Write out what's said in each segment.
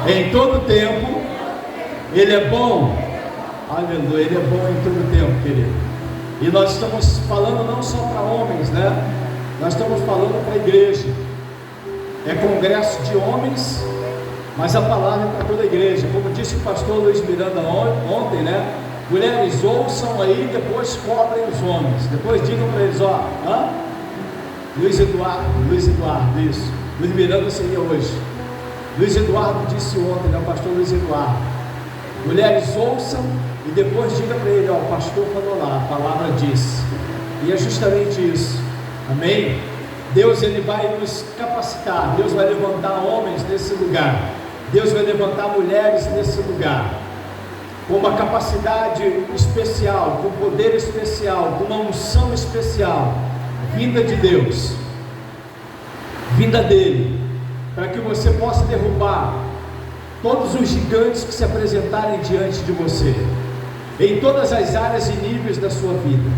Em todo tempo, Ele é bom. Aleluia, Ele é bom em todo tempo, querido. E nós estamos falando não só para homens, né? Nós estamos falando para a igreja. É congresso de homens, mas a palavra é para toda a igreja. Como disse o pastor Luiz Miranda ontem, né? Mulheres, ouçam aí, depois cobrem os homens. Depois digam para eles, ó, Luiz Eduardo, isso. Luiz Miranda seria hoje. Luiz Eduardo disse ontem, né? O pastor Luiz Eduardo. Mulheres, ouçam e depois diga para ele, ó, o pastor falou lá, a palavra disse. E é justamente isso. Amém? Deus, Ele vai nos capacitar. Deus vai levantar homens nesse lugar. Deus vai levantar mulheres nesse lugar, com uma capacidade especial, com poder especial, com uma unção especial, vinda de Deus, vinda dEle, para que você possa derrubar todos os gigantes que se apresentarem diante de você, em todas as áreas e níveis da sua vida.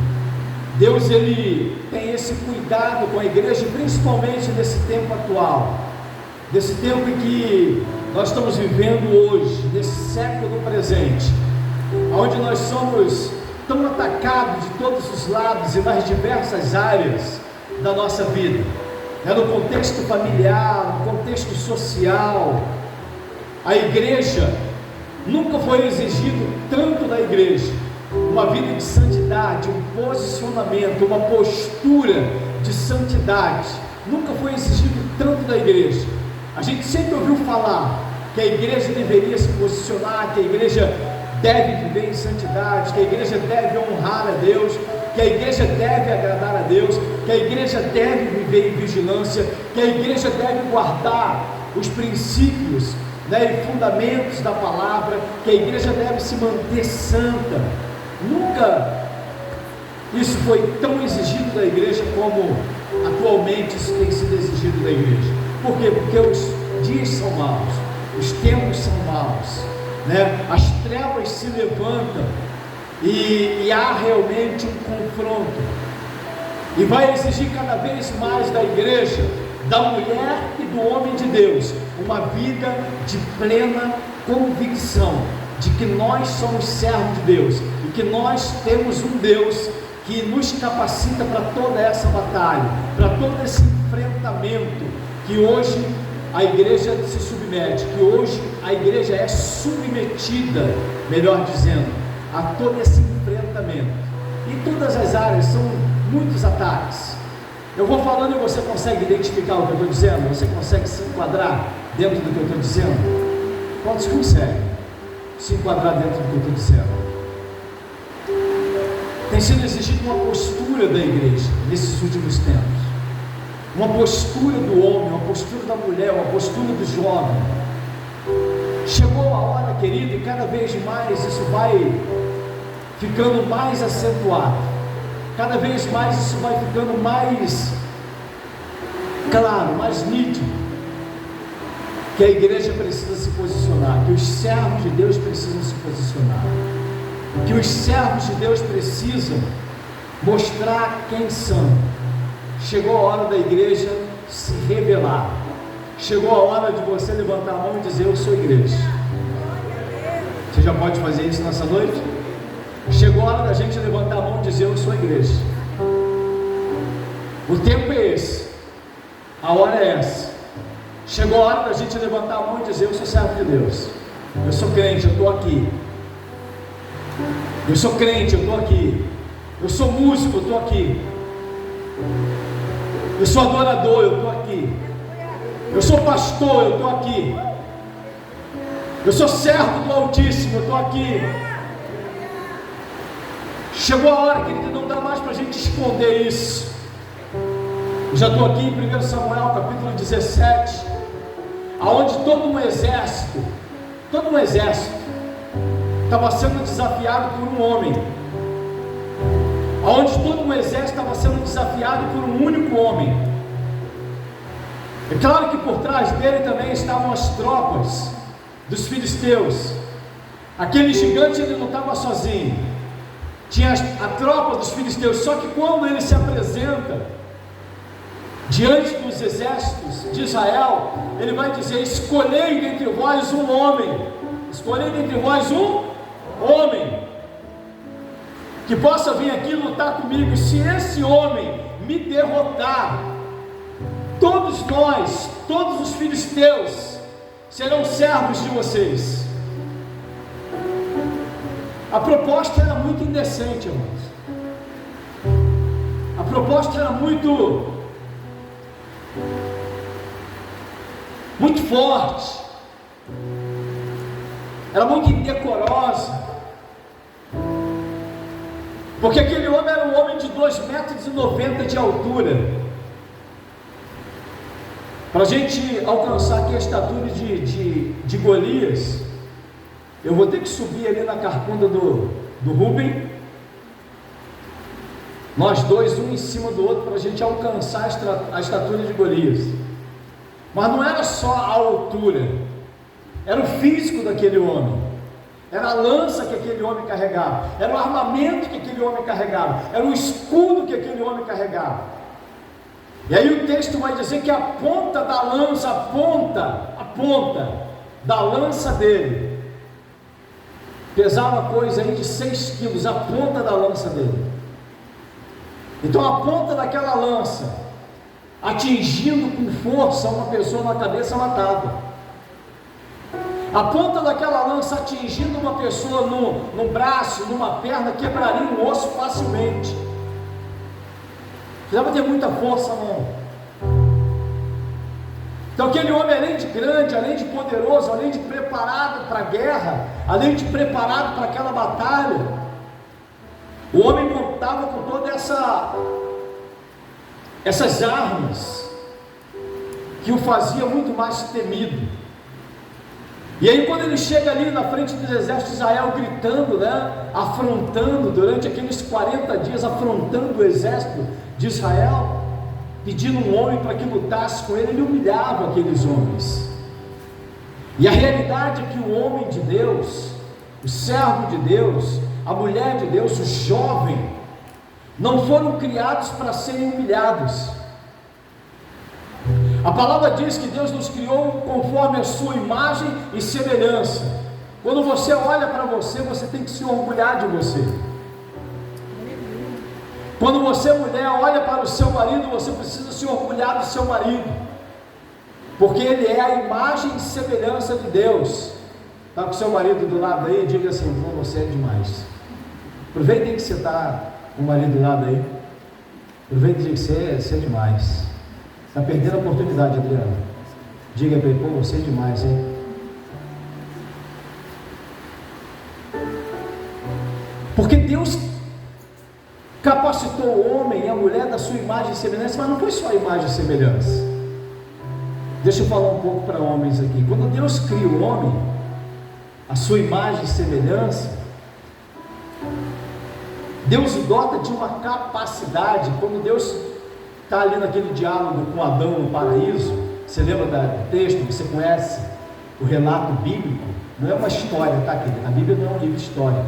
Deus, Ele tem esse cuidado com a igreja, principalmente nesse tempo atual, desse tempo em que nós estamos vivendo hoje, nesse século presente, onde nós somos tão atacados de todos os lados e nas diversas áreas da nossa vida, no contexto familiar, no contexto social. A igreja, nunca foi exigido tanto da igreja uma vida de santidade, um posicionamento, uma postura de santidade. Nunca foi exigido tanto da igreja. A gente sempre ouviu falar que a igreja deveria se posicionar, que a igreja deve viver em santidade, que a igreja deve honrar a Deus, que a igreja deve agradar a Deus, que a igreja deve viver em vigilância, que a igreja deve guardar os princípios, e fundamentos da palavra, que a igreja deve se manter santa. Nunca isso foi tão exigido da igreja como atualmente isso tem sido exigido da igreja. Por quê? Porque os dias são maus, os tempos são maus, as trevas se levantam e há realmente um confronto, e vai exigir cada vez mais da igreja, da mulher e do homem de Deus, uma vida de plena convicção de que nós somos servos de Deus e que nós temos um Deus que nos capacita para toda essa batalha, para todo esse enfrentamento que hoje a igreja se submete, que hoje a igreja é submetida, melhor dizendo, a todo esse enfrentamento. Em todas as áreas são muitos ataques. Eu vou falando e você consegue identificar o que eu estou dizendo? Você consegue se enquadrar dentro do que eu estou dizendo? Quantos conseguem se enquadrar dentro do que eu estou dizendo? Tem sido exigida uma postura da igreja nesses últimos tempos, uma postura do homem, uma postura da mulher, uma postura do jovem. Chegou a hora, querido, e cada vez mais isso vai ficando mais acentuado, cada vez mais isso vai ficando mais claro, mais nítido, que a igreja precisa se posicionar, que os servos de Deus precisam se posicionar, que os servos de Deus precisam mostrar quem são. Chegou a hora da igreja se revelar, chegou a hora de você levantar a mão e dizer: eu sou igreja. Você já pode fazer isso nessa noite? Chegou a hora da gente levantar a mão e dizer: eu sou igreja. O tempo é esse, a hora é essa. Chegou a hora da gente levantar a mão e dizer: eu sou servo de Deus, eu sou crente, eu estou aqui. Eu sou crente, eu estou aqui. Eu sou músico, eu estou aqui. Eu sou adorador, eu estou aqui. Eu sou pastor, eu estou aqui. Eu sou servo do Altíssimo, eu estou aqui. Chegou a hora, querido, não dá mais para a gente esconder isso. Eu já estou aqui em 1 Samuel capítulo 17, aonde todo um exército estava sendo desafiado por um homem, aonde todo um exército estava sendo desafiado por um único homem. É claro que por trás dele também estavam as tropas dos filisteus. Aquele gigante, ele não estava sozinho, tinha a tropa dos filisteus. Só que quando ele se apresenta, diante dos exércitos de Israel, ele vai dizer: escolhei dentre vós um homem, escolhei dentre vós um homem, que possa vir aqui lutar comigo. Se esse homem me derrotar, todos nós, todos os filisteus, serão servos de vocês. A proposta era muito indecente, irmãos. A proposta era muito forte, era muito indecorosa, porque aquele homem era um homem de 2,90 metros de altura. Para a gente alcançar aqui a estatura de Golias, eu vou ter que subir ali na carcunda do Rubem, nós dois, um em cima do outro, para a gente alcançar a estatura de Golias. Mas não era só a altura, era o físico daquele homem, era a lança que aquele homem carregava, era o armamento que aquele homem carregava, era o escudo que aquele homem carregava. E aí o texto vai dizer que a ponta da lança, a ponta da lança dele, pesava coisa aí de 6 quilos, a ponta da lança dele. Então a ponta daquela lança, atingindo com força uma pessoa na cabeça, matava. A ponta daquela lança atingindo uma pessoa no braço, numa perna, quebraria um osso facilmente. Precisava ter muita força, não. Então aquele homem, além de grande, além de poderoso, além de preparado para a guerra, além de preparado para aquela batalha, o homem contava com todas essas armas que o fazia muito mais temido. E aí quando ele chega ali na frente dos exércitos de Israel, gritando, afrontando, durante aqueles 40 dias, afrontando o exército de Israel, pedindo um homem para que lutasse com ele, ele humilhava aqueles homens. E a realidade é que o homem de Deus, o servo de Deus, a mulher de Deus, o jovem, não foram criados para serem humilhados. A palavra diz que Deus nos criou conforme a sua imagem e semelhança. Quando você olha para você, você tem que se orgulhar de você. Quando você, mulher, olha para o seu marido, você precisa se orgulhar do seu marido, porque ele é a imagem e semelhança de Deus. Está com o seu marido do lado aí, diga assim: pô, você é demais. Aproveitem que você está com o marido do lado aí, aproveita e diga que você é demais. Está perdendo a oportunidade, Adriana. Diga para ele: pô, você é demais, hein? Porque Deus capacitou o homem e a mulher da sua imagem e semelhança, mas não foi só a imagem e semelhança. Deixa eu falar um pouco para homens aqui. Quando Deus cria o homem, a sua imagem e semelhança, Deus o dota de uma capacidade. Quando Deus está ali naquele diálogo com Adão no paraíso, você lembra do texto, você conhece o relato bíblico, não é uma história, tá, querido? A Bíblia não é um livro de história,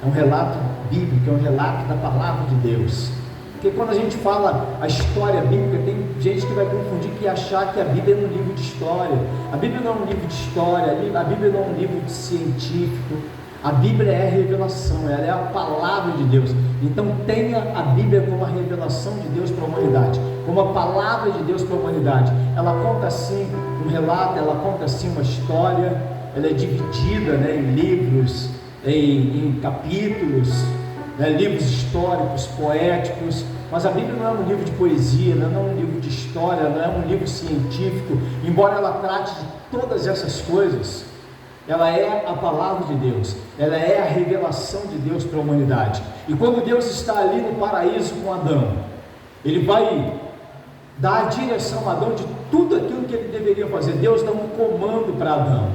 é um relato bíblico, é um relato da palavra de Deus. Porque quando a gente fala a história bíblica, tem gente que vai confundir e achar que a Bíblia é um livro de história. A Bíblia não é um livro de história, a Bíblia não é um livro científico. A Bíblia é a revelação, ela é a palavra de Deus. Então tenha a Bíblia como a revelação de Deus para a humanidade, como a palavra de Deus para a humanidade. Ela conta assim um relato, ela conta assim uma história, ela é dividida, em livros, em capítulos, livros históricos, poéticos. Mas a Bíblia não é um livro de poesia, não é um livro de história, não é um livro científico. Embora ela trate de todas essas coisas, ela é a palavra de Deus, ela é a revelação de Deus para a humanidade. E quando Deus está ali no paraíso com Adão, Ele vai dar a direção a Adão de tudo aquilo que ele deveria fazer. Deus dá um comando para Adão,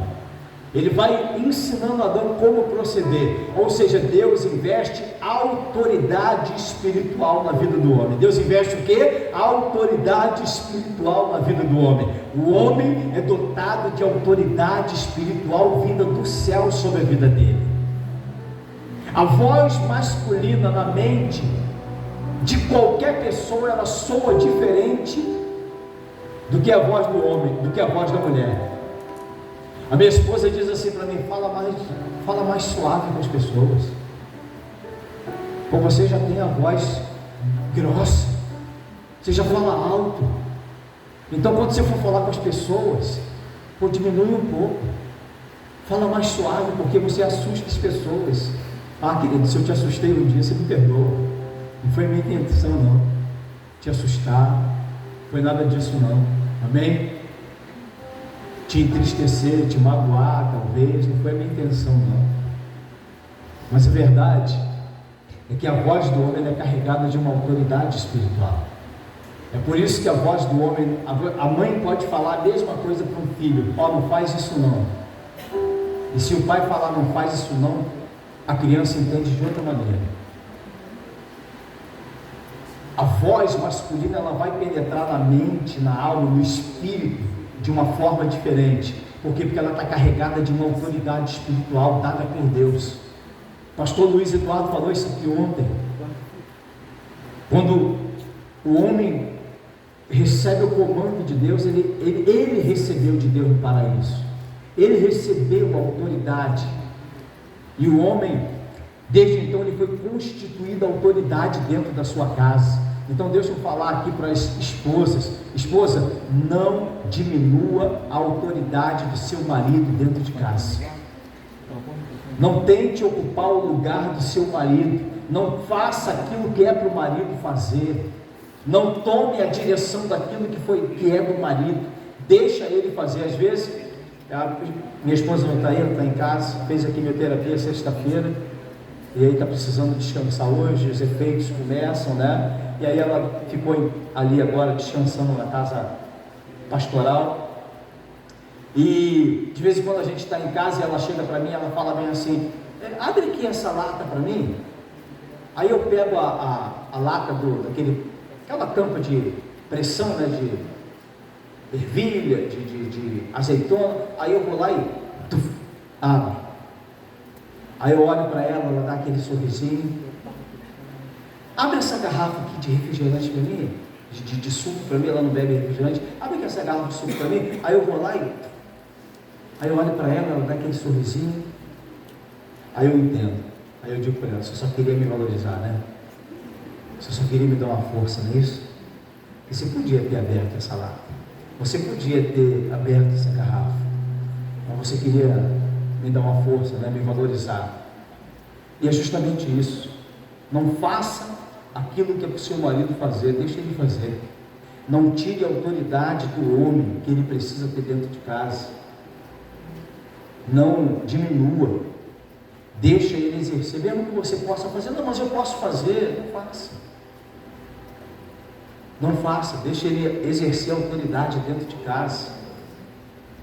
Ele vai ensinando Adão como proceder. Ou seja, Deus investe autoridade espiritual na vida do homem. Deus investe o quê? Autoridade espiritual na vida do homem. O homem é dotado de autoridade espiritual vinda do céu sobre a vida dele. A voz masculina na mente de qualquer pessoa, ela soa diferente do que a voz do homem, do que a voz da mulher. A minha esposa diz assim para mim: fala mais suave com as pessoas, porque você já tem a voz grossa, você já fala alto. Então quando você for falar com as pessoas, diminui um pouco, fala mais suave, porque você assusta as pessoas. Ah, querido, se eu te assustei um dia, você me perdoa. Não foi minha intenção não, te assustar, não foi nada disso não, amém? Te entristecer, te magoar, talvez, não foi minha intenção não. Mas a verdade é que a voz do homem é carregada de uma autoridade espiritual. É por isso que a voz do homem, a mãe pode falar a mesma coisa para um filho: ó, não faz isso não. E se o pai falar não faz isso não, a criança entende de outra maneira. A voz masculina, ela vai penetrar na mente, na alma, no espírito, de uma forma diferente. Por quê? Porque ela está carregada de uma autoridade espiritual dada por Deus. Pastor Luiz Eduardo falou isso aqui ontem. Quando o homem recebe o comando de Deus, ele recebeu de Deus no paraíso. Ele recebeu a autoridade. E o homem, desde então, ele foi constituído a autoridade dentro da sua casa. Então deixa eu falar aqui para as esposas: esposa, não diminua a autoridade do seu marido dentro de casa. Não tente ocupar o lugar do seu marido. Não faça aquilo que é para o marido fazer. Não tome a direção daquilo que é do marido. Deixa ele fazer. Às vezes, minha esposa não está aí, ela está em casa, fez a quimioterapia sexta-feira, e aí está precisando descansar hoje, os efeitos começam, né? E aí ela ficou ali agora descansando na casa pastoral. E de vez em quando a gente está em casa e ela chega para mim, ela fala bem assim: abre aqui essa lata para mim. Aí eu pego a lata aquela tampa de pressão, né, de ervilha, de azeitona. Aí eu vou lá e abre. Aí eu olho para ela dá aquele sorrisinho: abre essa garrafa aqui de refrigerante para mim, de suco para mim. Ela não bebe refrigerante. Abre aqui essa garrafa de suco para mim. Aí eu vou lá aí eu olho para ela dá aquele sorrisinho. Aí eu entendo. Aí eu digo para ela: você só queria me valorizar, né? Você só queria me dar uma força, não é isso? E você podia ter aberto essa lata, você podia ter aberto essa garrafa, mas você queria me dar uma força, né? Me valorizar. E é justamente isso. Não faça aquilo que é para o seu marido fazer, deixe ele fazer. Não tire a autoridade do homem que ele precisa ter dentro de casa. Não diminua. Deixa ele exercer, mesmo que você possa fazer. Não, mas eu posso fazer. Não faça. Não faça. Deixa ele exercer a autoridade dentro de casa.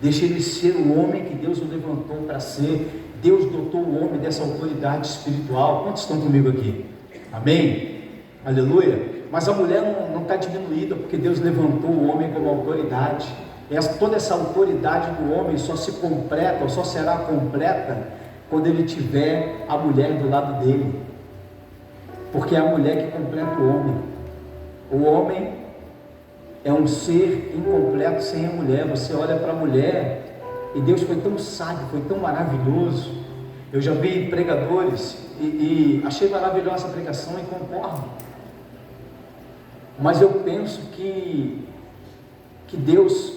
Deixa ele ser o homem que Deus o levantou para ser. Deus dotou o homem dessa autoridade espiritual. Quantos estão comigo aqui? Amém? Aleluia. Mas a mulher não está diminuída, porque Deus levantou o homem como autoridade. Toda essa autoridade do homem só se completa, ou só será completa, quando ele tiver a mulher do lado dele. Porque é a mulher que completa o homem. O homem é um ser incompleto sem a mulher. Você olha para a mulher, e Deus foi tão sábio, foi tão maravilhoso. Eu já vi pregadores e achei maravilhosa a pregação e concordo. Mas eu penso que Deus,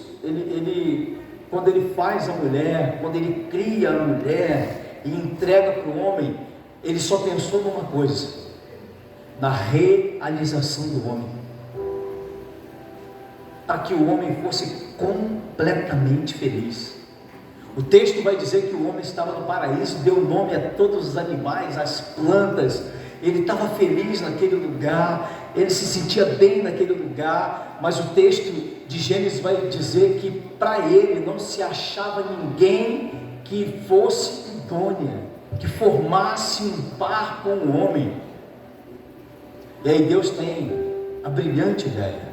quando Ele faz a mulher, quando Ele cria a mulher e entrega para o homem, Ele só pensou numa coisa: na realização do homem, para que o homem fosse completamente feliz. O texto vai dizer que o homem estava no paraíso, deu nome a todos os animais, às plantas. Ele estava feliz naquele lugar, ele se sentia bem naquele lugar. Mas o texto de Gênesis vai dizer que para ele não se achava ninguém que fosse idônea, que formasse um par com o homem. E aí Deus tem a brilhante ideia,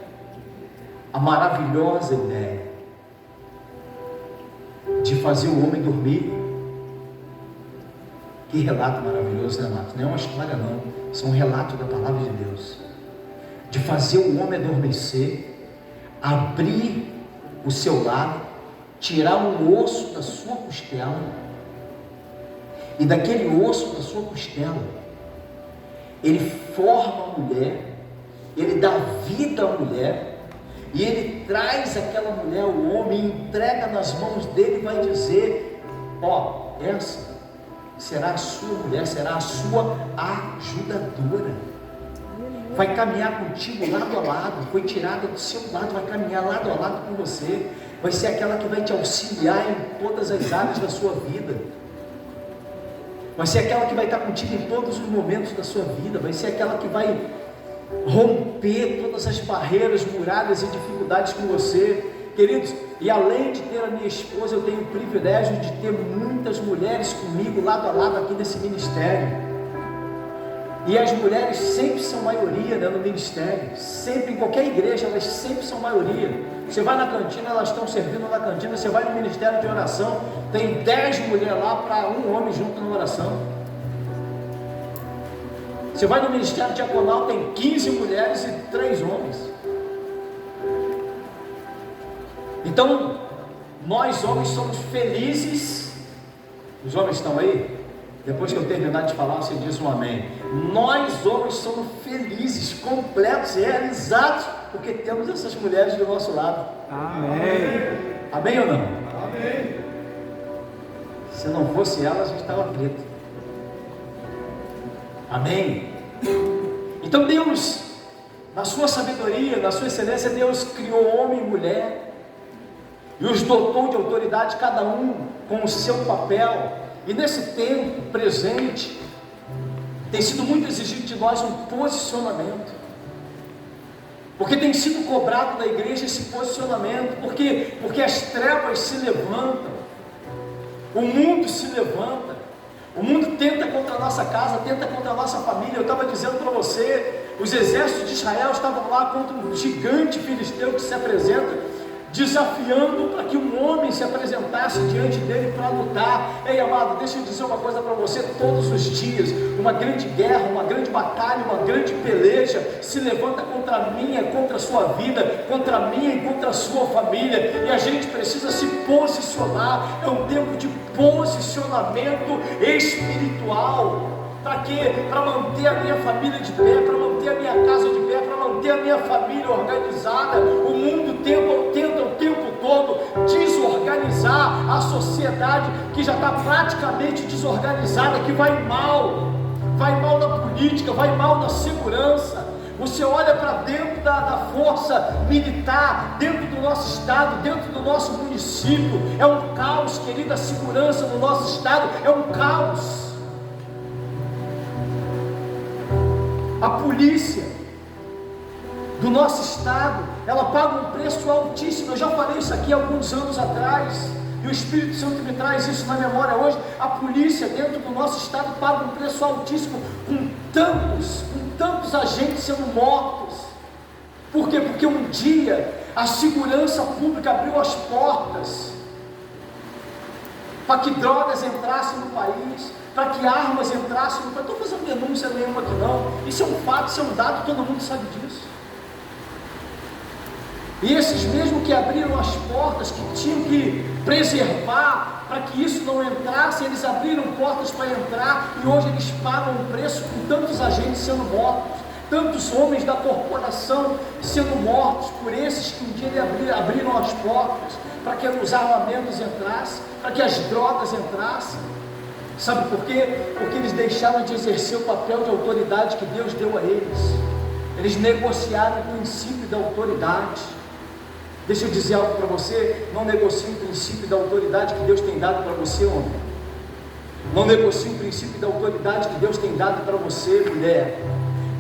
a maravilhosa ideia de fazer o homem dormir. Que relato maravilhoso, né, Marcos? Não é uma história não, isso é um relato da palavra de Deus. De fazer o homem adormecer, abrir o seu lado, tirar um osso da sua costela, e daquele osso da sua costela, ele forma a mulher, ele dá vida à mulher, e ele traz aquela mulher, o homem, entrega nas mãos dele e vai dizer: ó, essa será a sua mulher, será a sua ajudadora, vai caminhar contigo lado a lado, foi tirada do seu lado, vai caminhar lado a lado com você, vai ser aquela que vai te auxiliar em todas as áreas da sua vida, vai ser aquela que vai estar contigo em todos os momentos da sua vida, vai ser aquela que vai romper todas as barreiras, muralhas e dificuldades com você, queridos. E além de ter a minha esposa, eu tenho o privilégio de ter muitas mulheres comigo lado a lado aqui nesse ministério, e as mulheres sempre são maioria, né, no ministério, sempre, em qualquer igreja, elas sempre são maioria. Você vai na cantina, elas estão servindo na cantina. Você vai no ministério de oração, tem 10 mulheres lá para um homem junto na oração. Você vai no ministério diaconal, tem 15 mulheres e 3 homens. Então, nós homens somos felizes. Os homens estão aí? Depois que eu terminar de falar, você diz um amém. Nós homens somos felizes, completos e realizados, porque temos essas mulheres do nosso lado. Amém. Amém ou não? Amém. Se não fosse ela, a gente estava preto. Amém? Então Deus, na sua sabedoria, na sua excelência, Deus criou homem e mulher, e os dotou de autoridade, cada um com o seu papel. E nesse tempo presente, tem sido muito exigido de nós um posicionamento, porque tem sido cobrado da igreja esse posicionamento, porque as trevas se levantam, o mundo se levanta, o mundo tenta contra a nossa casa, tenta contra a nossa família. Eu estava dizendo para você, os exércitos de Israel estavam lá contra um gigante filisteu que se apresenta, desafiando para que um homem se apresentasse diante dele para lutar. Ei, amado, deixa eu dizer uma coisa para você: todos os dias, uma grande guerra, uma grande batalha, uma grande peleja se levanta contra a minha, contra a sua vida, contra a minha e contra a sua família, e a gente precisa se posicionar. É um tempo de posicionamento espiritual. Para quê? Para manter a minha família de pé, para manter a minha casa de pé, para manter a minha família organizada. O mundo tenta o tempo todo desorganizar a sociedade que já está praticamente desorganizada, que vai mal na política, vai mal na segurança. Você olha para dentro da força militar, dentro do nosso estado, dentro do nosso município, é um caos, querida. A segurança do nosso estado é um caos. A polícia do nosso estado, ela paga um preço altíssimo. Eu já falei isso aqui há alguns anos atrás, e o Espírito Santo me traz isso na memória hoje. A polícia dentro do nosso estado paga um preço altíssimo, com tantos agentes sendo mortos. Por quê? Porque um dia a segurança pública abriu as portas para que drogas entrassem no país, para que armas entrassem no país. Não estou fazendo denúncia nenhuma aqui não, isso é um fato, isso é um dado, todo mundo sabe disso. E esses mesmo que abriram as portas, que tinham que preservar para que isso não entrasse, eles abriram portas para entrar, e hoje eles pagam um preço com tantos agentes sendo mortos, tantos homens da corporação sendo mortos por esses que um dia abriram as portas para que os armamentos entrassem, para que as drogas entrassem. Sabe por quê? Porque eles deixaram de exercer o papel de autoridade que Deus deu a eles. Eles negociaram o princípio da autoridade. Deixa eu dizer algo para você: não negocie o princípio da autoridade que Deus tem dado para você, homem. Não negocie o princípio da autoridade que Deus tem dado para você, mulher.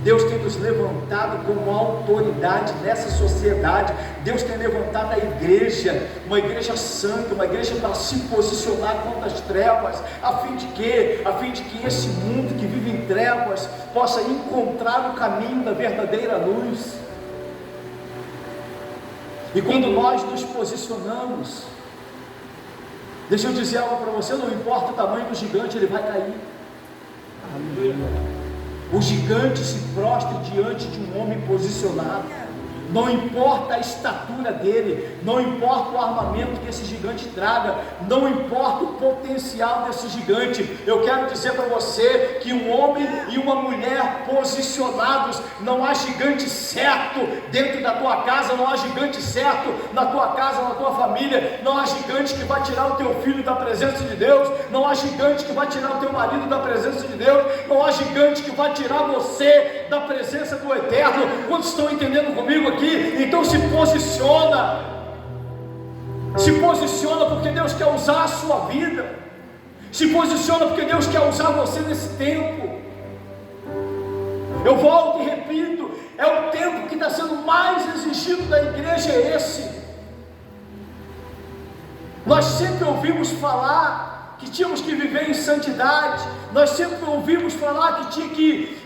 Deus tem nos levantado como autoridade nessa sociedade. Deus tem levantado a igreja, uma igreja santa, uma igreja para se posicionar contra as trevas, a fim de que esse mundo que vive em trevas possa encontrar o caminho da verdadeira luz. E quando nós nos posicionamos, deixa eu dizer algo para você: não importa o tamanho do gigante, ele vai cair. Amém. O gigante se prostra diante de um homem posicionado. não importa a estatura dele, não importa o armamento que esse gigante traga, não importa o potencial desse gigante. Eu quero dizer para você que um homem e uma mulher posicionados, não há gigante certo dentro da tua casa, não há gigante certo na tua casa, na tua família, não há gigante que vai tirar o teu filho da presença de Deus, não há gigante que vai tirar o teu marido da presença de Deus, não há gigante que vai tirar você da presença do Eterno. Quantos estão entendendo comigo aqui? Então se posiciona, porque Deus quer usar a sua vida, se posiciona porque Deus quer usar você nesse tempo. Eu volto e repito, é o tempo que está sendo mais exigido da igreja, é esse. Nós sempre ouvimos falar que tínhamos que viver em santidade, nós sempre ouvimos falar que tinha que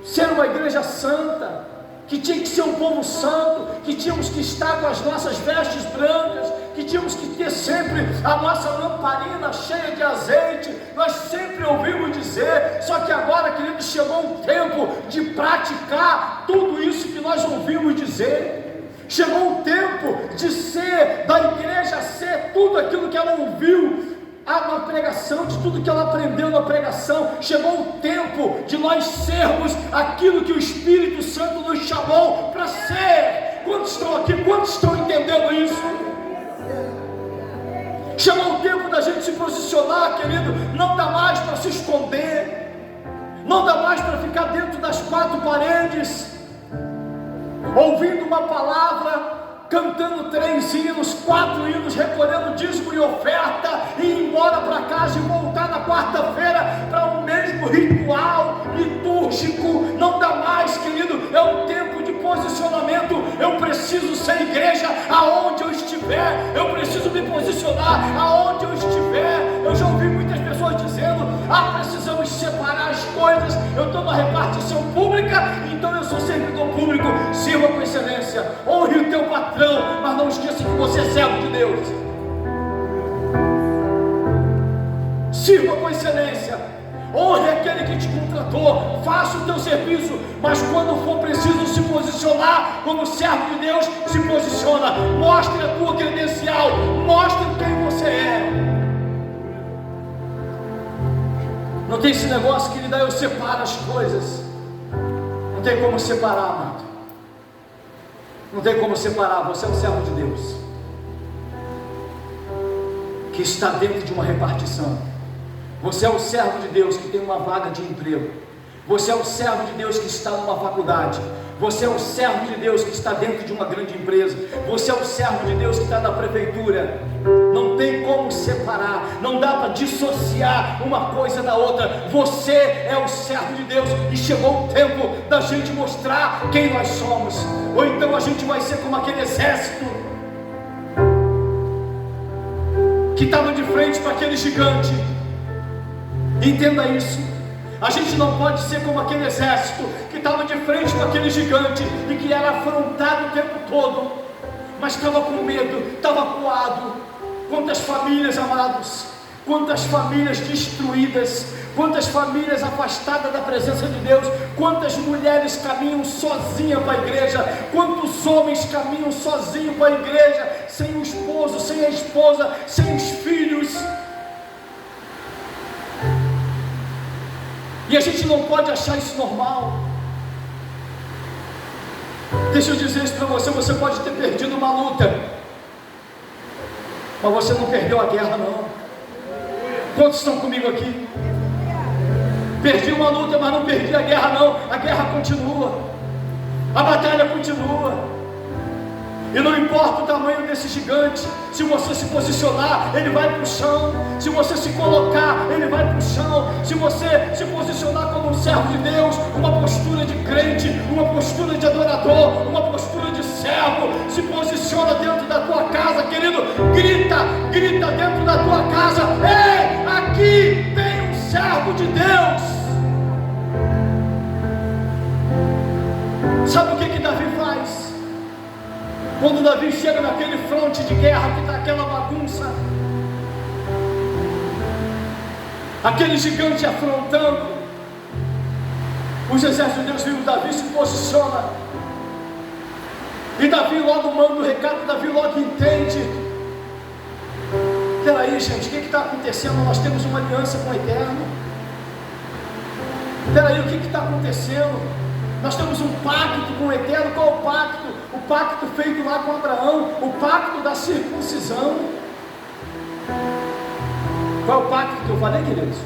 ser uma igreja santa, que tinha que ser um povo santo, que tínhamos que estar com as nossas vestes brancas, que tínhamos que ter sempre a nossa lamparina cheia de azeite. Nós sempre ouvimos dizer, só que agora, querido, chegou um tempo de praticar tudo isso que nós ouvimos dizer. Chegou o tempo de ser, da igreja ser tudo aquilo que ela ouviu na pregação, de tudo que ela aprendeu na pregação. Chegou o tempo de nós sermos aquilo que o Espírito Santo nos chamou para ser. Quantos estão aqui? Quantos estão entendendo isso? Chegou o tempo da gente se posicionar, querido. Não dá mais para se esconder, não dá mais para ficar dentro das quatro paredes, ouvindo uma palavra, cantando 3 hinos, 4 hinos, recolhendo dízimo e oferta, e ir embora para casa e voltar na quarta-feira para o mesmo ritual litúrgico. Não dá mais, querido. É um tempo de posicionamento. Eu preciso ser igreja aonde eu estiver, eu preciso me posicionar aonde eu estiver. Eu já ouvi muitas pessoas dizendo: precisamos separar as coisas. Eu estou na repartição pública, então eu sou servidor público. Sirva com excelência, honre o teu patrão, mas não esqueça que você é servo de Deus. Sirva com excelência, honre aquele que te contratou, faça o teu serviço, mas quando for preciso se posicionar como servo de Deus, se posiciona, mostre a tua credencial, mostre quem você é. Não tem esse negócio que lhe dá, eu separo as coisas. Não tem como separar, amado. Não tem como separar. Você é um servo de Deus que está dentro de uma repartição. Você é o servo de Deus que tem uma vaga de emprego. Você é o servo de Deus que está numa faculdade. Você é o servo de Deus que está dentro de uma grande empresa. Você é o servo de Deus que está na prefeitura. Não tem como separar, não dá para dissociar uma coisa da outra. Você é o servo de Deus e chegou o tempo da gente mostrar quem nós somos. Ou então a gente vai ser como aquele exército que estava de frente para aquele gigante. Entenda isso. A gente não pode ser como aquele exército que estava de frente com aquele gigante e que era afrontado o tempo todo, mas estava com medo, estava acuado. Quantas famílias, amados, quantas famílias destruídas, quantas famílias afastadas da presença de Deus, quantas mulheres caminham sozinhas para a igreja, quantos homens caminham sozinhos para a igreja, sem o esposo, sem a esposa, sem os filhos. E a gente não pode achar isso normal. Deixa eu dizer isso para você: você pode ter perdido uma luta, mas você não perdeu a guerra, não. Quantos estão comigo aqui? Perdi uma luta, mas não perdi a guerra, não. A guerra continua, a batalha continua. E não importa o tamanho desse gigante, se você se posicionar, ele vai para o chão. Se você se colocar, ele vai para o chão. Se você se posicionar como um servo de Deus, uma postura de crente, uma postura de adorador, uma postura de servo, se posiciona dentro da tua casa, querido. Grita dentro da tua casa: ei, aqui tem um servo de Deus. Sabe o que Davi faz? Quando Davi chega naquele fronte de guerra que está aquela bagunça, aquele gigante afrontando os exércitos de Deus, viu? Davi se posiciona E Davi logo manda o recado, Davi logo entende. Peraí, gente, o que está acontecendo? Nós temos uma aliança com o Eterno. Peraí, o que está acontecendo? Nós temos um pacto com o Eterno. Qual é o pacto? O pacto feito lá com Abraão, o pacto da circuncisão. Qual é o pacto que eu falei, queridos?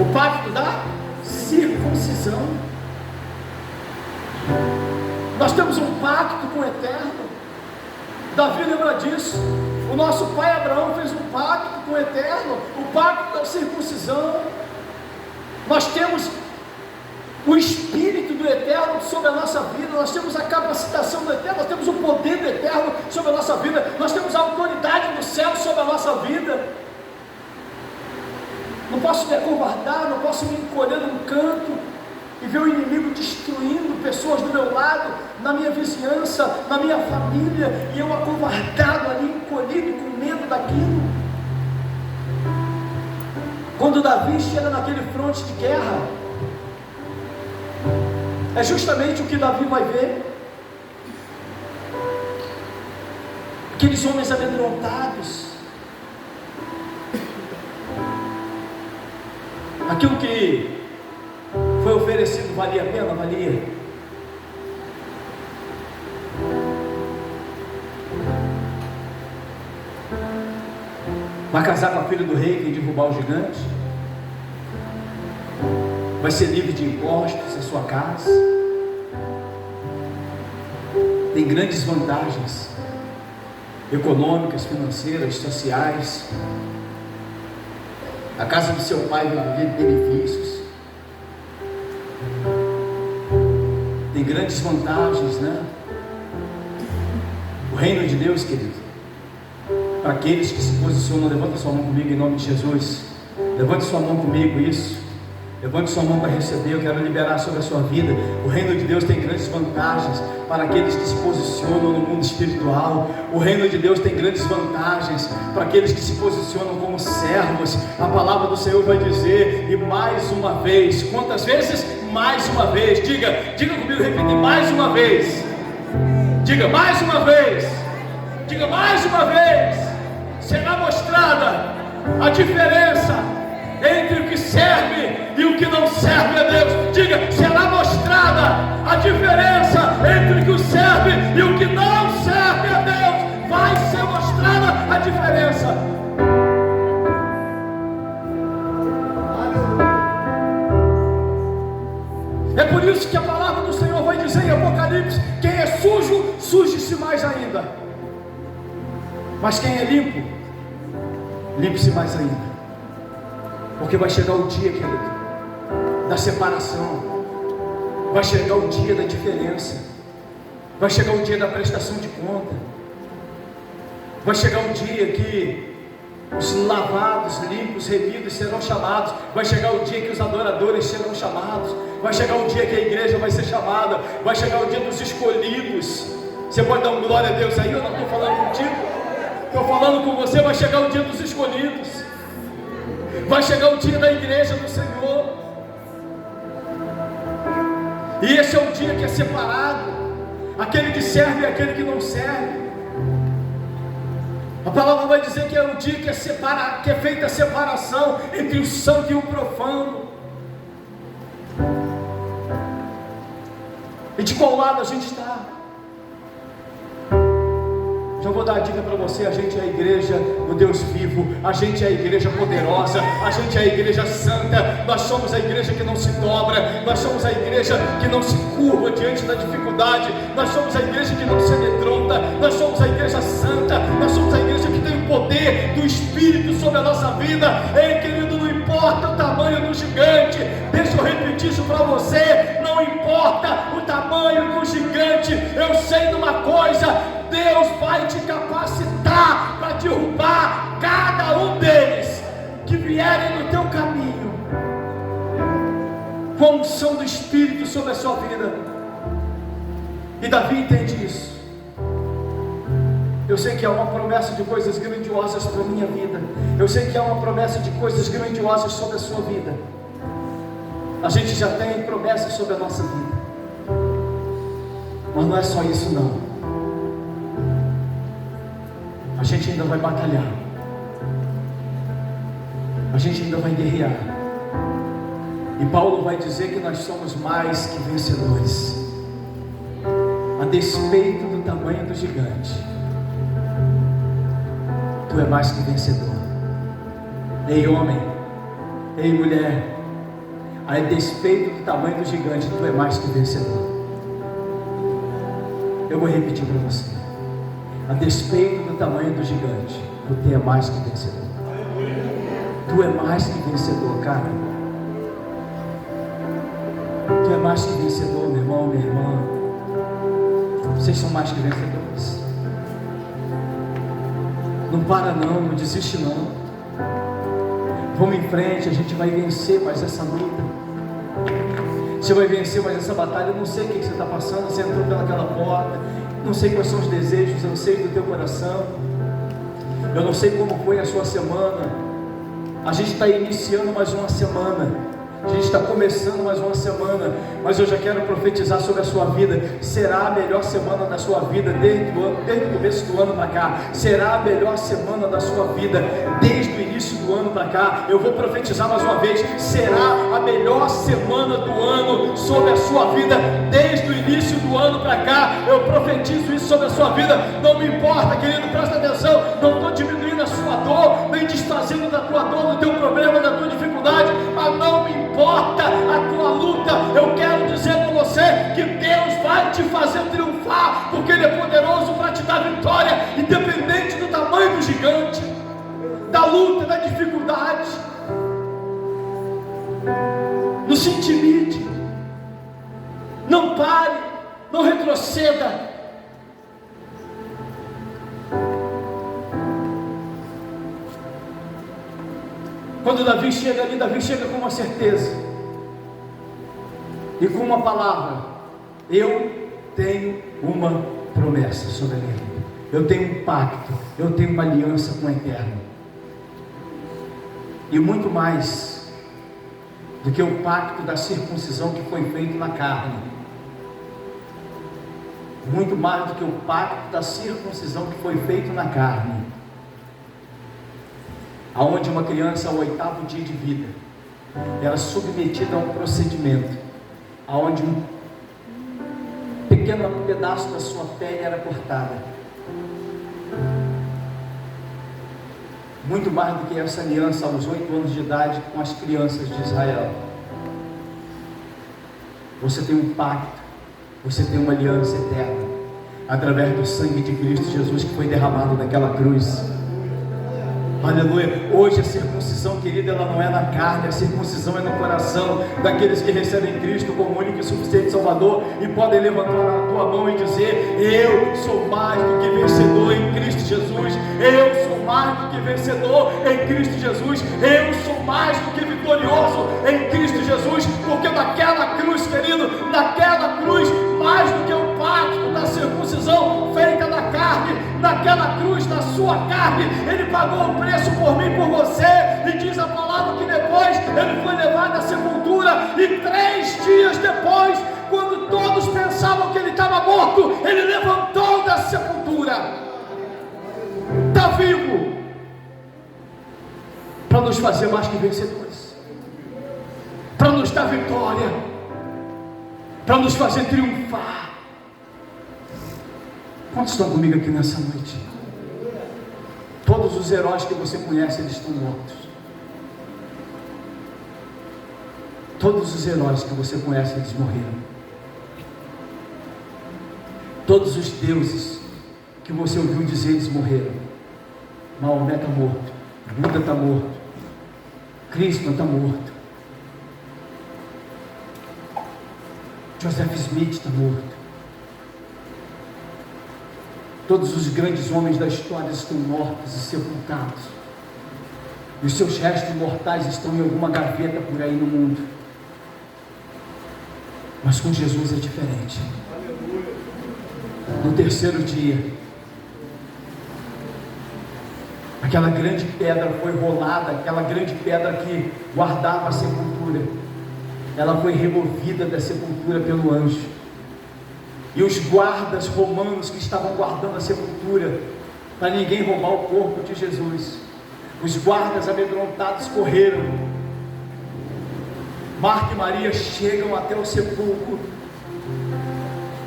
O pacto da circuncisão. Nós temos um pacto com o Eterno. Davi lembra disso. O nosso pai Abraão fez um pacto com o Eterno, o pacto da circuncisão. Nós temos o Espírito do Eterno sobre a nossa vida, nós temos a capacitação do Eterno, nós temos o poder do Eterno sobre a nossa vida, nós temos a autoridade do céu sobre a nossa vida. Não posso me acovardar, não posso me encolher num canto e ver o inimigo destruindo pessoas do meu lado, na minha vizinhança, na minha família, e eu acovardado ali, encolhido, com medo daquilo. Quando Davi chega naquele fronte de guerra, é justamente o que Davi vai ver. Aqueles homens amedrontados, aquilo que foi oferecido valia a pena? Valia. Vai casar com a filha do rei e derrubar o gigante? Vai ser livre de impostos a sua casa? Tem grandes vantagens econômicas, financeiras, sociais. A casa do seu pai vai viver benefícios. Tem grandes vantagens, né? O reino de Deus, querido, para aqueles que se posicionam, levanta sua mão comigo em nome de Jesus. Levante sua mão comigo, isso. Levante sua mão para receber. Eu quero liberar sobre a sua vida. O reino de Deus tem grandes vantagens para aqueles que se posicionam no mundo espiritual. O reino de Deus tem grandes vantagens para aqueles que se posicionam como servos. A palavra do Senhor vai dizer, e mais uma vez, quantas vezes? Mais uma vez. Diga comigo, repita, mais uma vez. Diga mais uma vez. Diga mais uma vez. Será mostrada a diferença entre o que serve e o que não serve a Deus. Diga, será mostrada a diferença entre o que serve e o que não serve a Deus. Vai ser mostrada a diferença. É por isso que a palavra do Senhor vai dizer em Apocalipse: quem é sujo, suje-se mais ainda. Mas quem é limpo, limpe-se mais ainda. Porque vai chegar o dia, querido, da separação. Vai chegar o dia da diferença. Vai chegar o dia da prestação de conta. Vai chegar um dia que os lavados, limpos, remidos serão chamados. Vai chegar o dia que os adoradores serão chamados. Vai chegar o dia que a igreja vai ser chamada. Vai chegar o dia dos escolhidos. Você pode dar um glória a Deus aí? Eu não estou falando contigo, estou falando com você. Vai chegar o dia dos escolhidos. Vai chegar o dia da igreja do Senhor. E esse é o dia que é separado. Aquele que serve e aquele que não serve. A palavra vai dizer que é o dia que é feita a separação entre o santo e o profano. E de qual lado a gente está? Já vou dar a dica para você: a gente é a igreja do Deus vivo, a gente é a igreja poderosa, a gente é a igreja santa. Nós somos a igreja que não se dobra, nós somos a igreja que não se curva diante da dificuldade, nós somos a igreja que não se amedronta, nós somos a igreja santa, nós somos a igreja que tem o poder do Espírito sobre a nossa vida. Ei, querido, não importa o tamanho do gigante, deixa eu repetir isso para você: não importa o tamanho do gigante, eu sei de uma coisa: Deus vai te capacitar para derrubar cada um deles que vierem no teu caminho, com a unção do Espírito sobre a sua vida. E Davi entende isso. Eu sei que há uma promessa de coisas grandiosas para a minha vida. Eu sei que há uma promessa de coisas grandiosas sobre a sua vida. A gente já tem promessas sobre a nossa vida, mas não é só isso não. a gente ainda vai batalhar, a gente ainda vai guerrear. E Paulo vai dizer que nós somos mais que vencedores, a despeito do tamanho do gigante. Tu é mais que vencedor. Ei homem, ei mulher, a despeito do tamanho do gigante, tu é mais que vencedor. Eu vou repetir para você. A despeito do tamanho do gigante, tu é mais que vencedor. Tu é mais que vencedor, cara. Tu é mais que vencedor, meu irmão, minha irmã. Vocês são mais que vencedores. Não para não, não desiste não. Vamos em frente, a gente vai vencer mais essa luta. Você vai vencer mais essa batalha. Eu não sei o que você está passando. Você entrou pelaquela porta, não sei quais são os desejos, eu sei do teu coração. Eu não sei como foi a sua semana. A gente está iniciando mais uma semana. A gente está começando mais uma semana, mas eu já quero profetizar sobre a sua vida. Será a melhor semana da sua vida desde o começo do ano para cá. Será a melhor semana da sua vida desde o início do ano para cá. Eu vou profetizar mais uma vez. Será a melhor semana do ano sobre a sua vida desde o início do ano para cá. Eu profetizo isso sobre a sua vida. Não me importa, querido, presta atenção. Não estou diminuindo a sua dor, nem desfazendo da tua dor, do teu problema, da tua dificuldade, mas não me importa a tua luta. Eu quero dizer para você que Deus vai te fazer triunfar, porque Ele é poderoso para te dar vitória, independente do tamanho do gigante, da luta, da dificuldade. Não se intimide, não pare, não retroceda. Quando Davi chega ali, Davi chega com uma certeza e com uma palavra: eu tenho uma promessa sobre a minha vida, eu tenho um pacto, eu tenho uma aliança com o Eterno. E muito mais do que o pacto da circuncisão que foi feito na carne, muito mais do que o pacto da circuncisão que foi feito na carne, aonde uma criança ao 8º dia de vida era submetida a um procedimento, aonde um pequeno pedaço da sua pele era cortada. Muito mais do que essa aliança aos 8 anos de idade com as crianças de Israel. Você tem um pacto, você tem uma aliança eterna, através do sangue de Cristo Jesus que foi derramado naquela cruz. Aleluia. Hoje a circuncisão, querida, ela não é na carne, a circuncisão é no coração daqueles que recebem Cristo como único e suficiente Salvador e podem levantar a tua mão e dizer: eu sou mais do que vencedor em Cristo Jesus. Eu sou mais do que vencedor em Cristo Jesus. Eu sou mais do que vitorioso em Cristo Jesus, porque naquela cruz, querido, naquela cruz, mais do que o pacto da circuncisão feita na carne, naquela cruz, na sua carne, Ele pagou o preço por mim, por você. E diz a palavra que depois Ele foi levado à sepultura, e 3 dias depois, quando todos pensavam que Ele estava morto, Ele levantou da sepultura. Está vivo para nos fazer mais que vencedores, para nos dar vitória, para nos fazer triunfar. Quantos estão comigo aqui nessa noite? Todos os heróis que você conhece, eles estão mortos. Todos os heróis que você conhece, eles morreram. Todos os deuses que você ouviu dizer, eles morreram. Maomé está morto, Buda está morto, Krishna está morto, Joseph Smith está morto. Todos os grandes homens da história estão mortos e sepultados, e os seus restos mortais estão em alguma gaveta por aí no mundo. Mas com Jesus é diferente. No 3º dia, aquela grande pedra foi rolada, aquela grande pedra que guardava a sepultura, ela foi removida da sepultura pelo anjo. E os guardas romanos que estavam guardando a sepultura para ninguém roubar o corpo de Jesus. Os guardas amedrontados correram. Marta e Maria chegam até o sepulcro.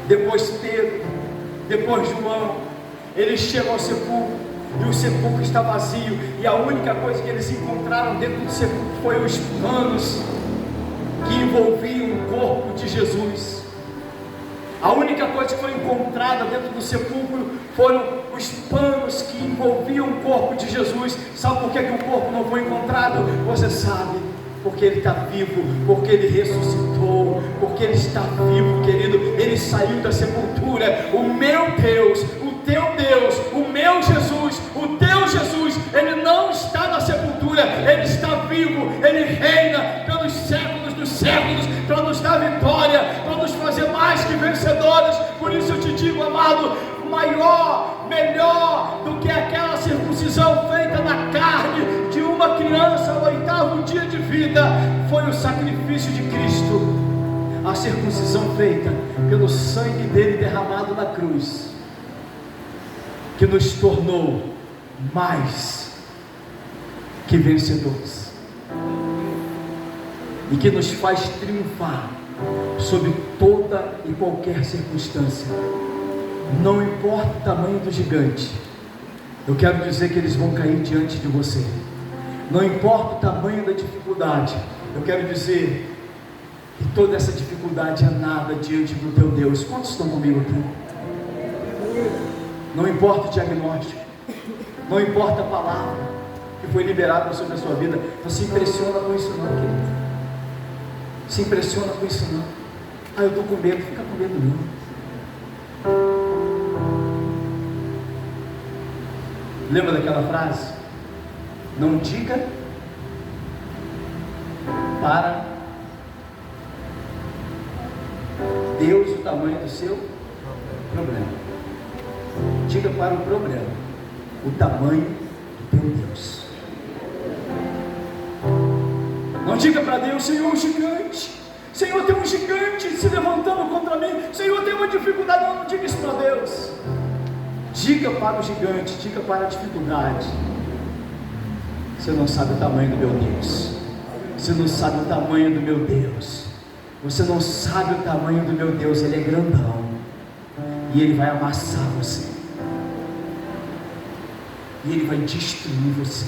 Depois Pedro, depois João, eles chegam ao sepulcro e o sepulcro está vazio, e a única coisa que eles encontraram dentro do sepulcro foi os panos que envolviam o corpo de Jesus. A única coisa que foi encontrada dentro do sepulcro foram os panos que envolviam o corpo de Jesus. Sabe por que o corpo não foi encontrado? Você sabe, porque ele está vivo, porque ele ressuscitou, porque ele está vivo, querido. Ele saiu da sepultura. O meu Deus, o teu Deus, o meu Jesus, o teu Jesus, ele não está na sepultura, ele está vivo, ele reina pelos séculos dos séculos, para nos dar vitória, para nos fazer mais que vencedores. Por isso eu te digo, amado, maior, melhor do que aquela circuncisão feita na carne de uma criança no 8º dia de vida, foi o sacrifício de Cristo, a circuncisão feita pelo sangue dele derramado na cruz, que nos tornou mais que vencedores, e que nos faz triunfar sobre toda e qualquer circunstância. Não importa o tamanho do gigante, eu quero dizer que eles vão cair diante de você. Não importa o tamanho da dificuldade, eu quero dizer que toda essa dificuldade é nada diante do teu Deus. Quantos estão comigo aqui? Não importa o diagnóstico, não importa a palavra que foi liberada sobre a sua vida. Não se impressiona com isso não, querido. Se impressiona com isso não. Ah, eu estou com medo. Fica com medo não. Lembra daquela frase? Não diga para Deus o tamanho do seu problema. Diga para o problema o tamanho do teu Deus. Não diga para Deus: Senhor, um gigante. Senhor, tem um gigante se levantando contra mim. Senhor, tem uma dificuldade. Não diga isso para Deus. Diga para o gigante, diga para a dificuldade: você não sabe o tamanho do meu Deus. Você não sabe o tamanho do meu Deus. Você não sabe o tamanho do meu Deus. Ele é grandão, e Ele vai amassar você, e Ele vai destruir você,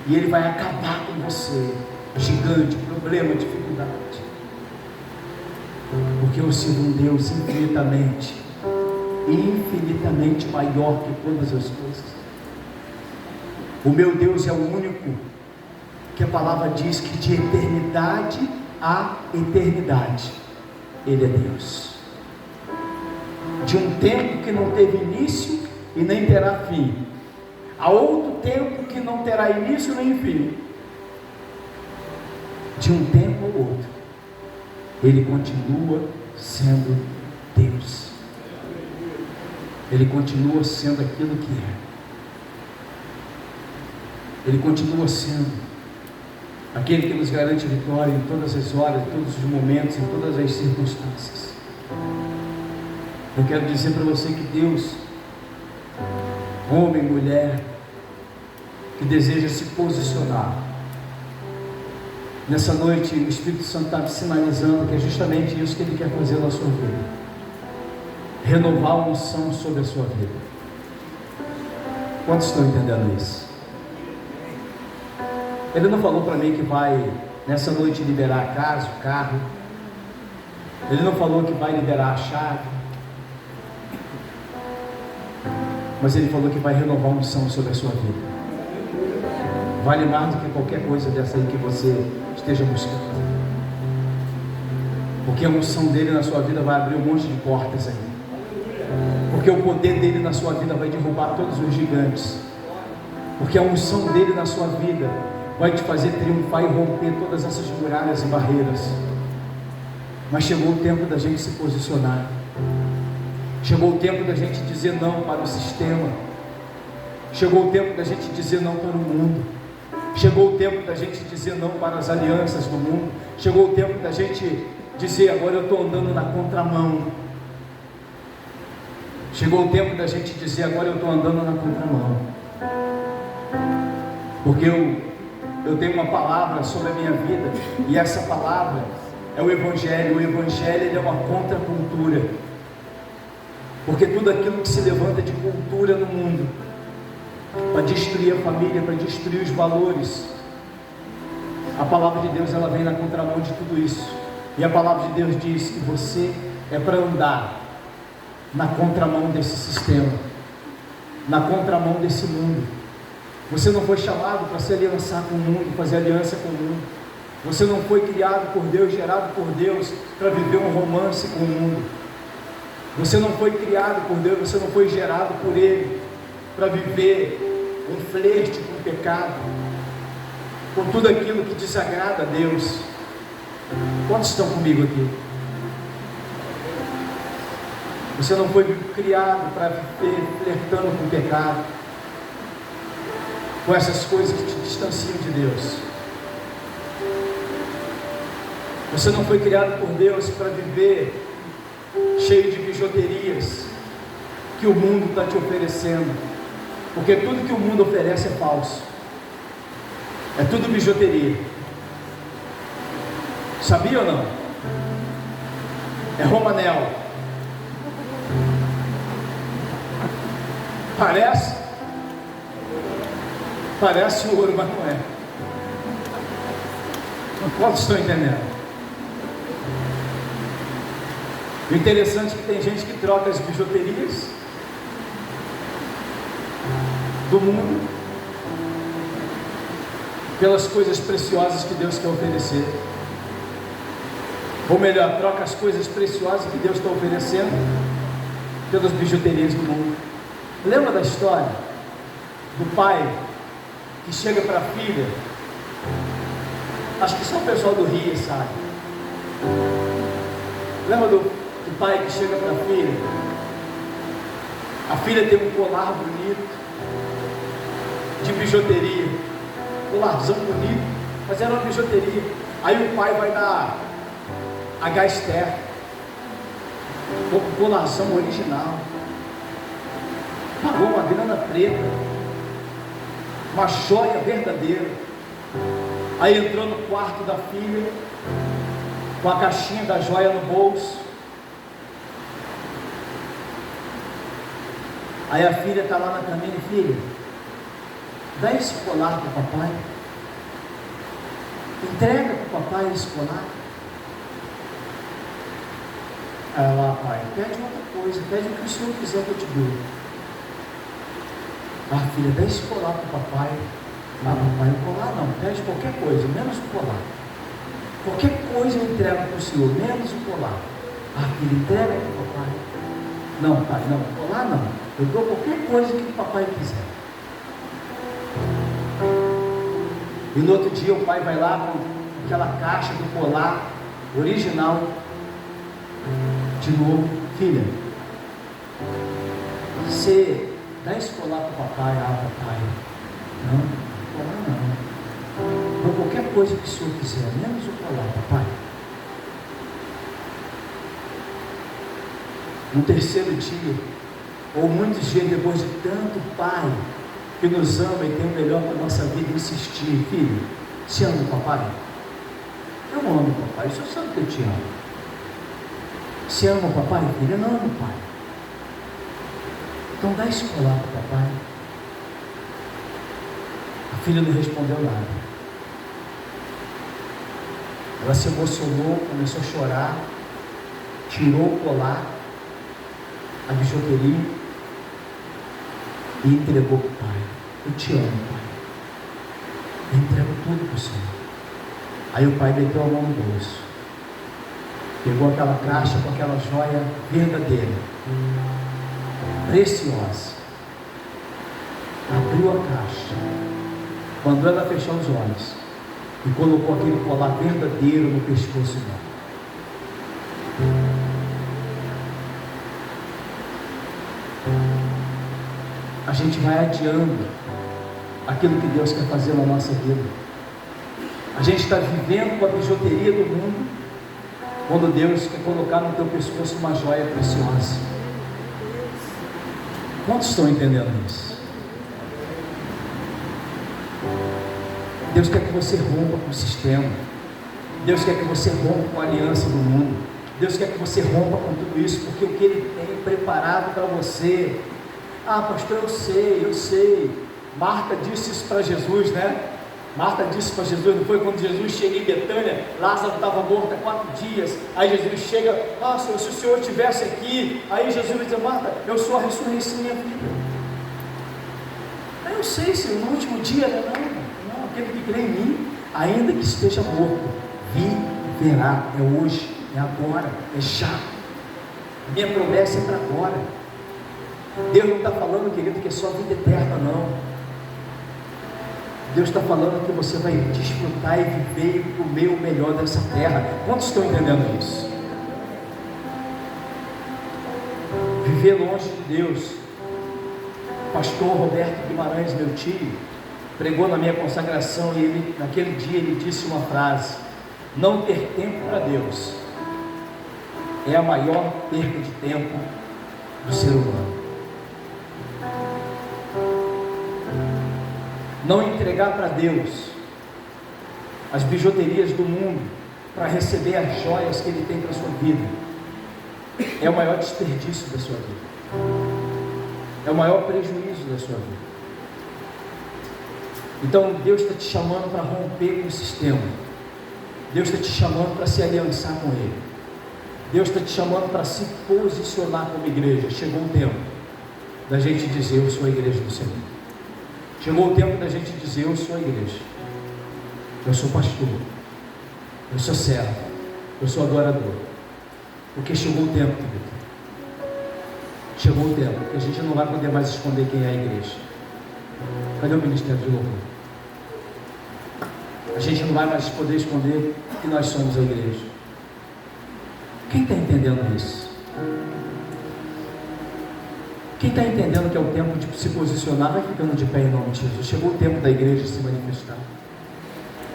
e Ele vai acabar com você. Gigante, problema, dificuldade. Porque eu sirvo um Deus infinitamente maior que todas as coisas. O meu Deus é o único que a palavra diz que de eternidade a eternidade Ele é Deus. De um tempo que não teve início e nem terá fim, a outro tempo que não terá início nem fim. De um tempo ao outro, Ele continua sendo Deus. Ele continua sendo aquilo que é. Ele continua sendo aquele que nos garante vitória em todas as horas, em todos os momentos, em todas as circunstâncias. Eu quero dizer para você que Deus, homem, mulher, que deseja se posicionar, nessa noite o Espírito Santo está sinalizando que é justamente isso que Ele quer fazer na sua vida. Renovar a unção sobre a sua vida. Quantos estão entendendo isso? Ele não falou para mim que vai nessa noite liberar a casa, o carro. Ele não falou que vai liberar a chave. Mas Ele falou que vai renovar a unção sobre a sua vida. Vale mais do que qualquer coisa dessa aí que você esteja buscando. Porque a unção dele na sua vida vai abrir um monte de portas aí. Porque o poder dele na sua vida vai derrubar todos os gigantes. Porque a unção dele na sua vida vai te fazer triunfar e romper todas essas muralhas e barreiras. Mas chegou o tempo da gente se posicionar. Chegou o tempo da gente dizer não para o sistema. Chegou o tempo da gente dizer não para o mundo. Chegou o tempo da gente dizer não para as alianças do mundo. Chegou o tempo da gente dizer: agora eu estou andando na contramão. Chegou o tempo da gente dizer: agora eu estou andando na contramão, porque eu tenho uma palavra sobre a minha vida, e essa palavra é o Evangelho. O Evangelho, ele é uma contracultura, porque tudo aquilo que se levanta de cultura no mundo para destruir a família, para destruir os valores, a palavra de Deus, ela vem na contramão de tudo isso. E a palavra de Deus diz que você é para andar na contramão desse sistema, na contramão desse mundo. Você não foi chamado para se aliançar com o mundo, fazer aliança com o mundo. Você não foi criado por Deus, gerado por Deus para viver um romance com o mundo. Você não foi criado por Deus, você não foi gerado por Ele para viver um flerte com o pecado, com tudo aquilo que desagrada a Deus. Quantos estão comigo aqui? Você não foi criado para viver flertando com o pecado, com essas coisas que te distanciam de Deus. Você não foi criado por Deus para viver cheio de bijuterias que o mundo está te oferecendo, porque tudo que o mundo oferece é falso, é tudo bijuteria. Sabia ou não? É romanel. Parece ouro, mas não é. Quantos estão entendendo? O interessante é que tem gente que troca as bijuterias do mundo pelas coisas preciosas que Deus quer oferecer. Ou melhor, troca as coisas preciosas que Deus está oferecendo pelas bijuterias do mundo. Lembra da história do pai que chega para a filha? Acho que só o pessoal do Rio sabe. Lembra do pai que chega para a filha? A filha tem um colar bonito, de bijuteria, colarzão bonito, mas era uma bijuteria. Aí o pai vai dar a Gaster, com colarzão original, pagou uma grana preta, uma joia verdadeira. Aí entrou no quarto da filha, com a caixinha da joia no bolso. Aí a filha está lá na caminha: filha, dá esse colar para o papai, entrega para o papai esse colar. Aí ela: pai, pede outra coisa, pede o que o senhor quiser que eu te dou. Ah, filha, dá esse colar para o papai. Ah, papai, o colar não, pede qualquer coisa, menos o colar. Qualquer coisa eu entrego para o senhor, menos o colar. Ah, filha, entrega para o papai. Não, pai, não, o colar não, eu dou qualquer coisa que o papai quiser. E no outro dia o pai vai lá com aquela caixa do colar original. De novo: filha, você dá esse colar para o papai. Ah, papai, não, colar não, dou qualquer coisa que o senhor quiser, menos o colar, papai. No terceiro dia, ou muitos dias depois de tanto pai que nos ama e tem o melhor para a nossa vida, insistir: filho, você ama o papai? Eu amo o papai, o senhor sabe que eu te amo. Você ama o papai, filho? Eu não amo o pai. Então dá esse colar para o papai. A filha não respondeu nada. Ela se emocionou, começou a chorar, tirou o colar, a bijuteria, e entregou para o pai. Eu te amo, pai. Eu entrego tudo para o Senhor. Aí o pai meteu a mão no bolso, pegou aquela caixa com aquela joia verdadeira, preciosa, abriu a caixa, mandou ela fechar os olhos e colocou aquele colar verdadeiro no pescoço dela. A gente vai adiando aquilo que Deus quer fazer na nossa vida. A gente está vivendo com a bijuteria do mundo, quando Deus quer colocar no teu pescoço uma joia preciosa. Quantos estão entendendo isso? Deus quer que você rompa com o sistema. Deus quer que você rompa com a aliança do mundo. Deus quer que você rompa com tudo isso, porque o que Ele tem preparado para você. Ah, pastor, eu sei. Marta disse isso para Jesus, né? Marta disse para Jesus, não foi? Quando Jesus chega em Betânia, Lázaro estava morto há 4 dias. Aí Jesus chega, Senhor, se o Senhor estivesse aqui. Aí Jesus diz, Marta, eu sou a ressurreição e a vida. Eu sei, Senhor, no último dia, não, aquele que crê em mim, ainda que esteja morto, viverá. É hoje, é agora, é já. Minha promessa é para agora. Deus não está falando, querido, que é só vida eterna, não. Deus está falando que você vai desfrutar e viver e comer o melhor dessa terra. Quantos estão entendendo isso? Viver longe de Deus. Pastor Roberto Guimarães, meu tio, pregou na minha consagração e ele, naquele dia ele disse uma frase: não ter tempo para Deus é a maior perda de tempo do ser humano. Não entregar para Deus as bijuterias do mundo para receber as joias que Ele tem para a sua vida é o maior desperdício da sua vida, é o maior prejuízo da sua vida. Então Deus está te chamando para romper com o sistema. Deus está te chamando para se aliançar com Ele. Deus está te chamando para se posicionar como igreja. Chegou o tempo da gente dizer: eu sou a igreja do Senhor. Chegou o tempo da gente dizer: eu sou a igreja, eu sou pastor, eu sou servo, eu sou adorador. Porque chegou o tempo, querido. Chegou o tempo que a gente não vai poder mais esconder quem é a igreja. Cadê o ministério de louvor? A gente não vai mais poder esconder que nós somos a igreja. Quem está entendendo isso? Quem está entendendo que é o tempo de se posicionar, vai ficando de pé em nome de Jesus. Chegou o tempo da igreja se manifestar.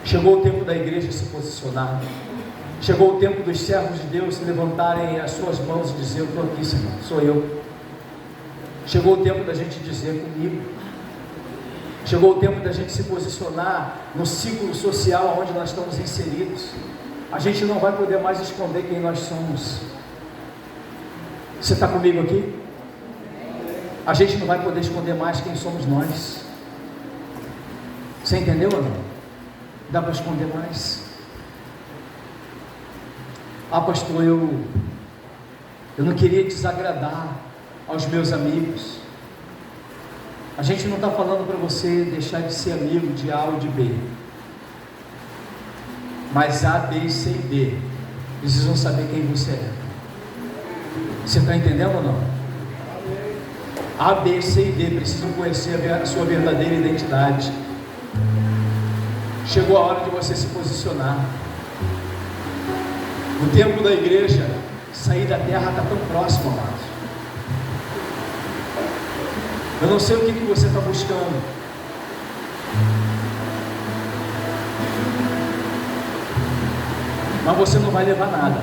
Chegou o tempo da igreja se posicionar. Chegou o tempo dos servos de Deus levantarem as suas mãos e dizer: eu estou aqui, Senhor, sou eu. Chegou o tempo da gente dizer: comigo. Chegou o tempo da gente se posicionar no ciclo social onde nós estamos inseridos. A gente não vai poder mais esconder quem nós somos. Você está comigo aqui? A gente não vai poder esconder mais quem somos nós. Você entendeu ou não? Dá para esconder mais. Ah, pastor, eu não queria desagradar aos meus amigos. A gente não está falando para você deixar de ser amigo de A ou de B, mas A, B, C e D precisam saber quem você é. Você está entendendo ou não? A, B, C e D precisam conhecer a sua verdadeira identidade. Chegou a hora de você se posicionar. O tempo da igreja sair da terra está tão próximo, amados. Eu não sei o que você está buscando. Mas você não vai levar nada.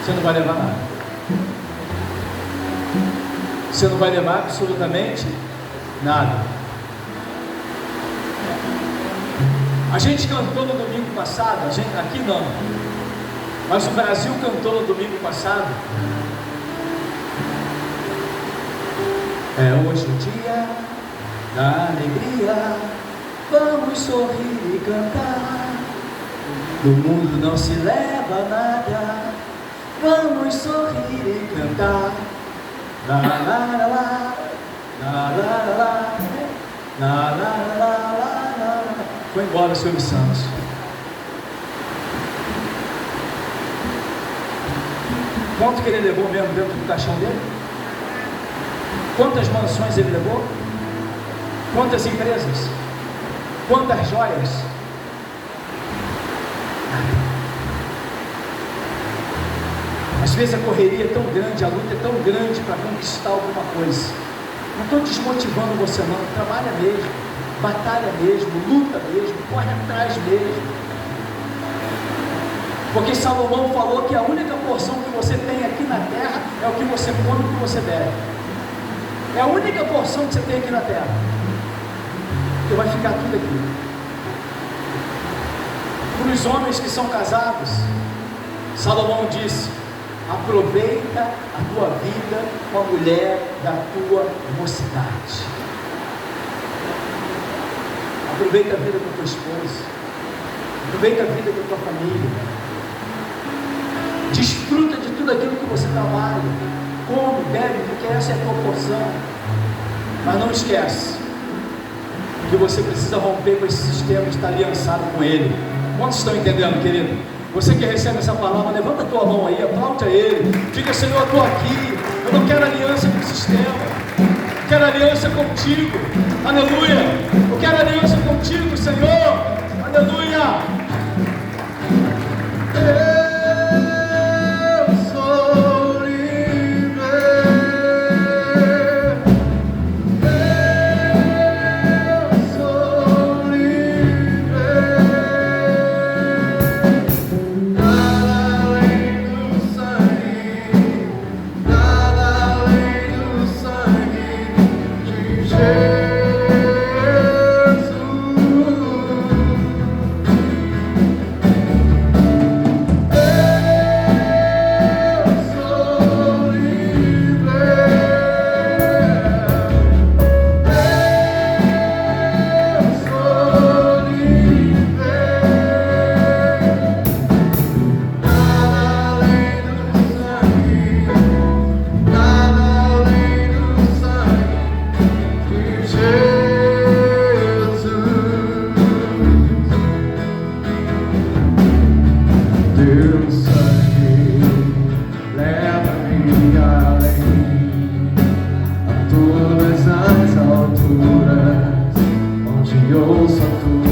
Você não vai levar nada. Você não vai levar absolutamente nada. A gente cantou no domingo passado, aqui não, mas o Brasil cantou no domingo passado. É hoje o dia da alegria, vamos sorrir e cantar. No mundo não se leva nada, vamos sorrir e cantar. La la la la, la la la, la la la. Foi embora o Silvio Santos. Quanto que ele levou mesmo dentro do caixão dele? Quantas mansões ele levou? Quantas empresas? Quantas joias? Às vezes a correria é tão grande, a luta é tão grande para conquistar alguma coisa. Não estou desmotivando você não, trabalha mesmo, batalha mesmo, luta mesmo, corre atrás mesmo. Porque Salomão falou que a única porção que você tem aqui na terra é o que você come e o que você bebe. É a única porção que você tem aqui na terra. Porque vai ficar tudo aqui. Para os homens que são casados, Salomão disse: aproveita a tua vida com a mulher da tua mocidade. Aproveita a vida com a tua esposa. Aproveita a vida com a tua família. Desfruta de tudo aquilo que você trabalha. Come, bebe, porque essa é a tua porção. Mas não esquece que você precisa romper com esse sistema e estar aliançado com ele. Quantos estão entendendo, querido? Você que recebe essa palavra, levanta a tua mão aí, aplaude a ele. Diga: Senhor, eu estou aqui. Eu não quero aliança com o sistema. Eu quero aliança contigo. Aleluia. Eu quero aliança contigo, Senhor. Aleluia. Ouço a tua